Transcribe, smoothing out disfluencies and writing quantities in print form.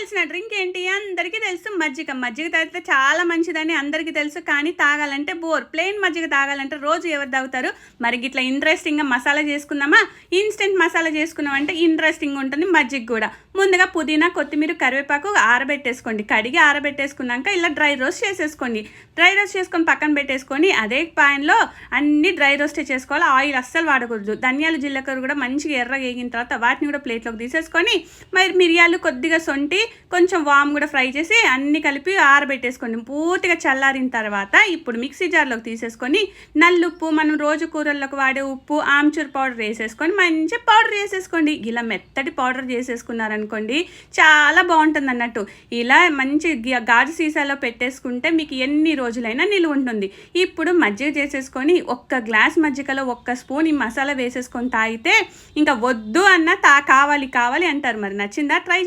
కావాల్సిన డ్రింక్ ఏంటి అందరికీ తెలుసు మజ్జిగ. మజ్జిగ తాగితే చాలా మంచిదని అందరికీ తెలుసు. కానీ తాగాలంటే బోర్. ప్లెయిన్ మజ్జిగ తాగాలంటే రోజు ఎవరు తాగుతారు? మరి గిట్లా ఇంట్రెస్టింగ్‌గా మసాలా చేసుకుందామా? ఇన్‌స్టంట్ మసాలా చేసుకున్నామంటే ఇంట్రెస్టింగ్ ఉంటుంది మజ్జిగ కూడా. ముందుగా పుదీనా, కొత్తిమీర, కరివేపాకు ఆరబెట్టేసుకోండి. కడిగి ఆరబెట్టేసుకున్నాక ఇలా డ్రై రోస్ట్ చేసేసుకోండి. డ్రై రోస్ట్ చేసుకొని పక్కన పెట్టేసుకొని అదే పాన్‌లో అన్ని డ్రై రోస్టే చేసుకోవాలి. ఆయిల్ అస్సలు వాడకూడదు. ధనియాలు, జీలకర్ర కూడా మంచిగా ఎర్రగా వేగిన తర్వాత వాటిని కూడా ప్లేట్లోకి తీసేసుకొని మరి మిరియాలు, కొద్దిగా సొంటి, కొంచెం వామ్ కూడా ఫ్రై చేసి అన్ని కలిపి ఆరబెట్టేసుకోండి. పూర్తిగా చల్లారిన తర్వాత ఇప్పుడు మిక్సీ జార్లోకి తీసేసుకొని నల్లుప్పు, మనం రోజు కూరల్లోకి వాడే ఉప్పు, ఆమ్చూర్ పౌడర్ వేసేసుకొని మంచి పౌడర్ వేసేసుకోండి. ఇలా మెత్తటి పౌడర్ చేసేసుకున్నారనుకోండి చాలా బాగుంటుంది అన్నట్టు. ఇలా మంచి గాజు సీసాలో పెట్టేసుకుంటే మీకు ఎన్ని రోజులైనా నిలువ ఉంటుంది. ఇప్పుడు మజ్జిగ చేసేసుకొని ఒక్క గ్లాస్ మజ్జిగలో ఒక్క స్పూన్ ఈ మసాలా వేసేసుకొని తాగితే ఇంకా వద్దు అన్న కావాలి కావాలి అంటారు. మరి నచ్చిందా? ట్రై